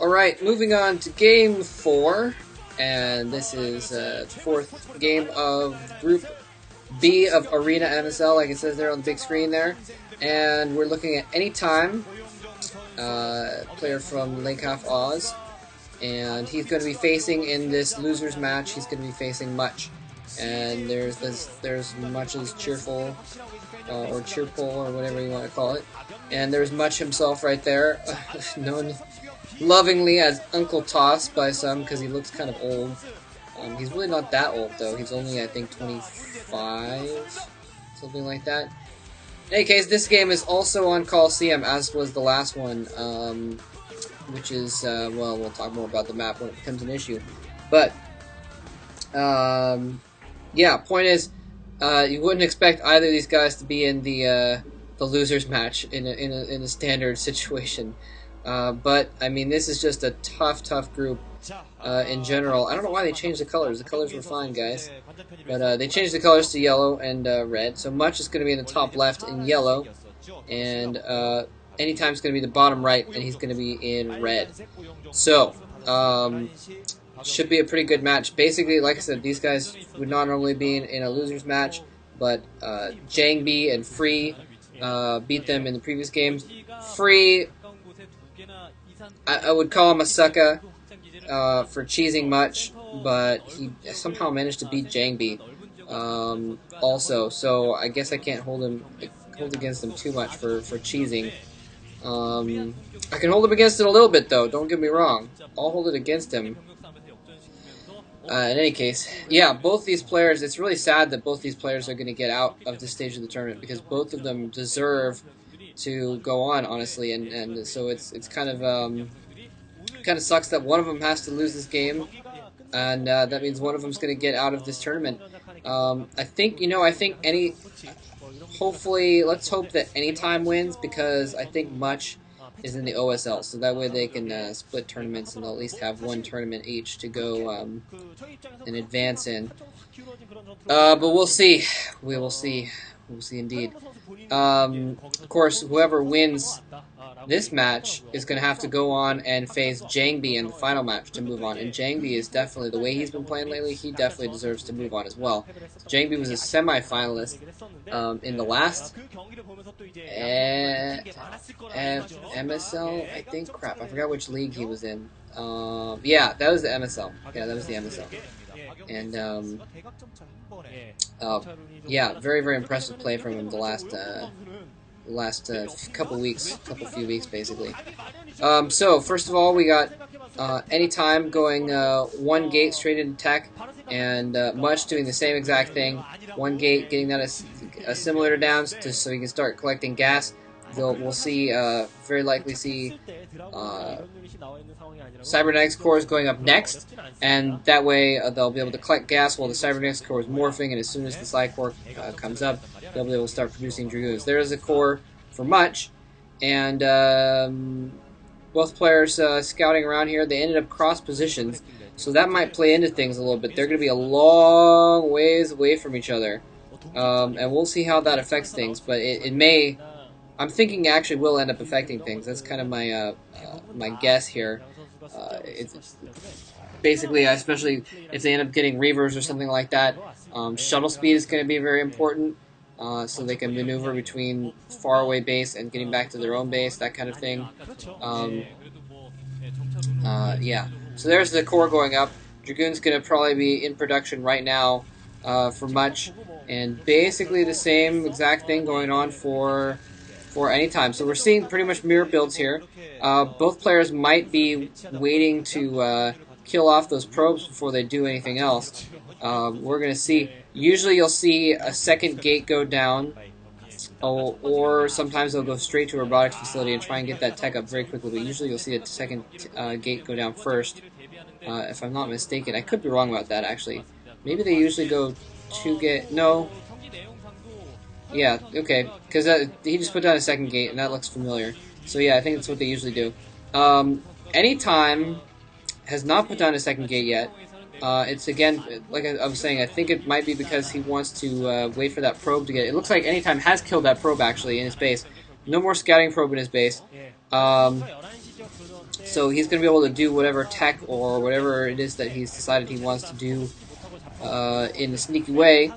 Alright, moving on to Game 4, and this is the fourth game of Group B of Arena MSL, like it says there on the big screen there. And we're looking at Anytime, player from Lake Half Oz, and he's going to be facing, in this losers match, he's going to be facing Much. And there's Much's Cheerful, or Cheerful, or whatever you want to call it. And there's Much himself right there, known lovingly as Uncle Toss by some, because he looks kind of old. He's really not that old, though. He's only, I think, 25, something like that. In any case, this game is also on Colosseum, as was the last one, which is, well, we'll talk more about the map when it becomes an issue. But, yeah, point is, you wouldn't expect either of these guys to be in the losers match in a standard situation. But, I mean, this is just a tough group in general. I don't know why they changed the colors. The colors were fine, guys. But they changed the colors to yellow and red. So Much is going to be in the top left in yellow. And Anytime is going to be the bottom right, and he's going to be in red. So, should be a pretty good match. Basically, like I said, these guys would not normally be in a losers match. But GrpB and Free beat them in the previous games. Free, I would call him a sucker for cheesing Much, but he somehow managed to beat GrpB also. So I guess I can't hold against him too much for cheesing. I can hold him against it a little bit, though. Don't get me wrong. I'll hold it against him. In any case, yeah, both these players, it's really sad that both these players are going to get out of this stage of the tournament, because both of them deserve to go on, honestly, and so it's kind of sucks that one of them has to lose this game, and that means one of them's going to get out of this tournament. I think hopefully, let's hope that Anytime wins, because I think Much is in the OSL, so that way they can split tournaments, and they'll at least have one tournament each to go and advance in. But we'll see. We will see. We'll see indeed. Of course, whoever wins this match is going to have to go on and face GrpB in the final match to move on. And GrpB is definitely, the way he's been playing lately, he definitely deserves to move on as well. GrpB was a semi-finalist in the last MSL, I think. Crap, I forgot which league he was in. Yeah, that was the MSL. Yeah, that was the MSL. And, yeah, very impressive play from him the last couple few weeks, basically. So, first of all, we got Anytime going one gate straight into tech, and Much doing the same exact thing. One gate, getting that a simulator down so he can start collecting gas. We'll see, very likely see Cybernetics cores going up next, and that way they'll be able to collect gas while the Cybernetics core is morphing, and as soon as the Psy core comes up, they'll be able to start producing Dragoons. There is a core for Much, and both players scouting around here, they ended up cross positions, so that might play into things a little bit. They're going to be a long ways away from each other, and we'll see how that affects things, but it may... I'm thinking actually will end up affecting things. That's kind of my my guess here. It's basically, especially if they end up getting reavers or something like that, shuttle speed is going to be very important, so they can maneuver between faraway base and getting back to their own base, that kind of thing. Yeah, so there's the core going up. Dragoon's going to probably be in production right now for Much, and basically the same exact thing going on for Anytime. So we're seeing pretty much mirror builds here. Both players might be waiting to kill off those probes before they do anything else. We're going to see. Usually you'll see a second gate go down, or sometimes they'll go straight to a robotics facility and try and get that tech up very quickly. But usually you'll see a second gate go down first, if I'm not mistaken. I could be wrong about that, actually. Maybe they usually go no. Yeah, okay, because he just put down a second gate, and that looks familiar. So yeah, I think that's what they usually do. Anytime has not put down a second gate yet. It's, again, like I was saying, I think it might be because he wants to wait for that probe to get... It looks like Anytime has killed that probe, actually, in his base. No more scouting probe in his base. So he's going to be able to do whatever tech or whatever it is that he's decided he wants to do in a sneaky way.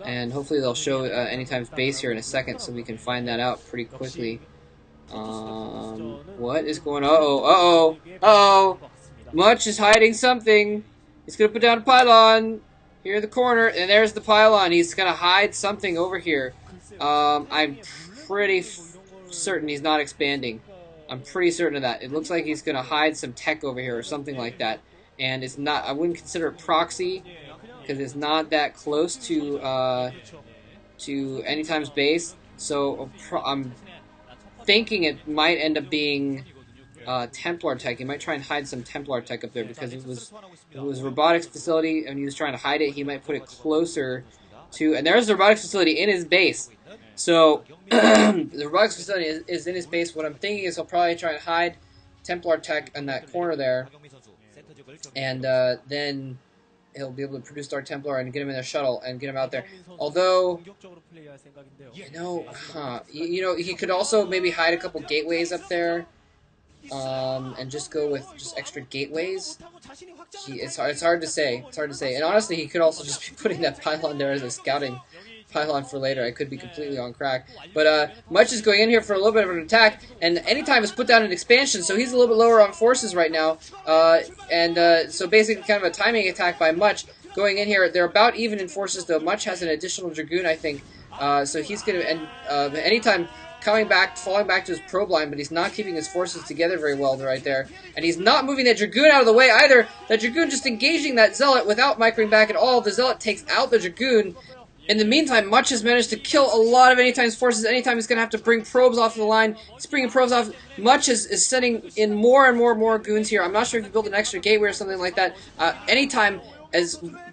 And hopefully they'll show Anytime's base here in a second so we can find that out pretty quickly. What is going on? Uh-oh. Uh-oh. Much is hiding something. He's going to put down a pylon here in the corner. And there's the pylon. He's going to hide something over here. I'm pretty certain he's not expanding. I'm pretty certain of that. It looks like he's going to hide some tech over here or something like that. And it's not, I wouldn't consider it proxy because it's not that close to Anytime's base. So I'm thinking it might end up being Templar tech. He might try and hide some Templar tech up there because it was robotics facility and he was trying to hide it. He might put it closer to, and there's the robotics facility in his base. So the robotics facility is in his base. What I'm thinking is he'll probably try and hide Templar tech in that corner there, and then he'll be able to produce Dark Templar and get him in their shuttle and get him out there. Although, you know, he could also maybe hide a couple gateways up there, and just go with just extra gateways. It's hard to say. It's hard to say. And honestly, he could also just be putting that pylon there as a scouting pylon for later. I could be completely on crack. But Much is going in here for a little bit of an attack, and Anytime has put down an expansion, so he's a little bit lower on forces right now. So basically kind of a timing attack by Much going in here. They're about even in forces, though. Much has an additional Dragoon, I think. So he's going to, and Anytime falling back to his probe line, but he's not keeping his forces together very well right there. And he's not moving that Dragoon out of the way either. That Dragoon just engaging that Zealot without microing back at all. The Zealot takes out the Dragoon. In the meantime, Much has managed to kill a lot of Anytime's forces. Anytime he's going to have to bring probes off the line. He's bringing probes off. Much is sending in more and more goons here. I'm not sure if he built an extra gateway or something like that. Anytime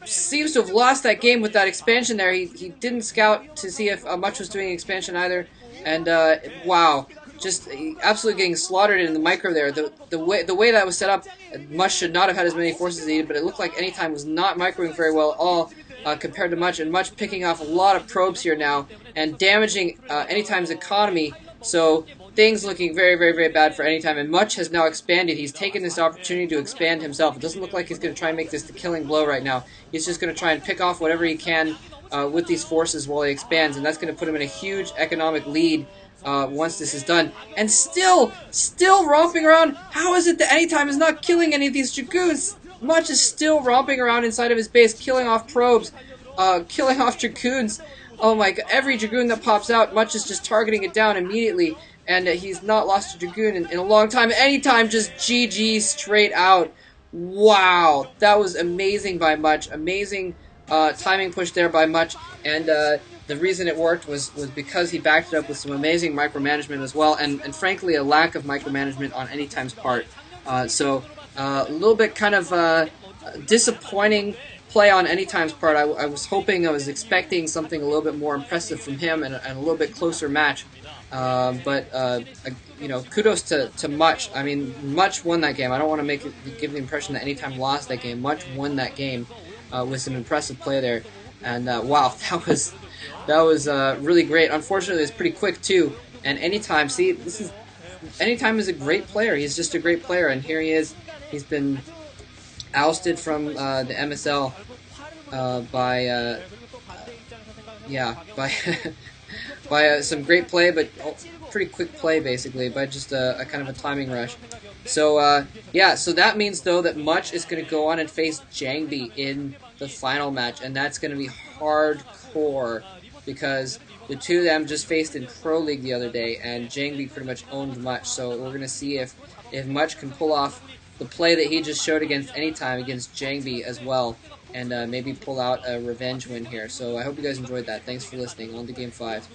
seems to have lost that game with that expansion there. He didn't scout to see if Much was doing expansion either. And wow, just absolutely getting slaughtered in the micro there. The way that was set up, Much should not have had as many forces as he did, but it looked like Anytime was not microing very well at all. Compared to Much, and Much picking off a lot of probes here now and damaging Anytime's economy. So things looking very bad for Anytime, and Much has now expanded. He's taken this opportunity to expand himself. It doesn't look like he's going to try and make this the killing blow right now. He's just going to try and pick off whatever he can with these forces while he expands, and that's going to put him in a huge economic lead once this is done. And still romping around. How is it that Anytime is not killing any of these Dragoons? Much is still romping around inside of his base, killing off probes, killing off Dragoons. Oh my god, every Dragoon that pops out, Much is just targeting it down immediately, and he's not lost a Dragoon in a long time. Anytime, just GG straight out. Wow, that was amazing by Much. Amazing timing push there by Much, and the reason it worked was because he backed it up with some amazing micromanagement as well, and frankly a lack of micromanagement on Anytime's part. A little bit kind of disappointing play on Anytime's part. I was expecting something a little bit more impressive from him and a little bit closer match. You know, kudos to Much. I mean, Much won that game. I don't want to give the impression that Anytime lost that game. Much won that game with some impressive play there. And wow, that was really great. Unfortunately, it was pretty quick too. And Anytime, see, Anytime is a great player. He's just a great player, and here he is. He's been ousted from the MSL by by some great play, but pretty quick play basically, by just a kind of a timing rush. So yeah, so that means though that Much is going to go on and face Jangbi in the final match, and that's going to be hardcore because the two of them just faced in Pro League the other day, and Jangbi pretty much owned Much. So we're going to see if Much can pull off the play that he just showed against Anytime against Jangbi as well, and maybe pull out a revenge win here. So I hope you guys enjoyed that. Thanks for listening. On to Game 5.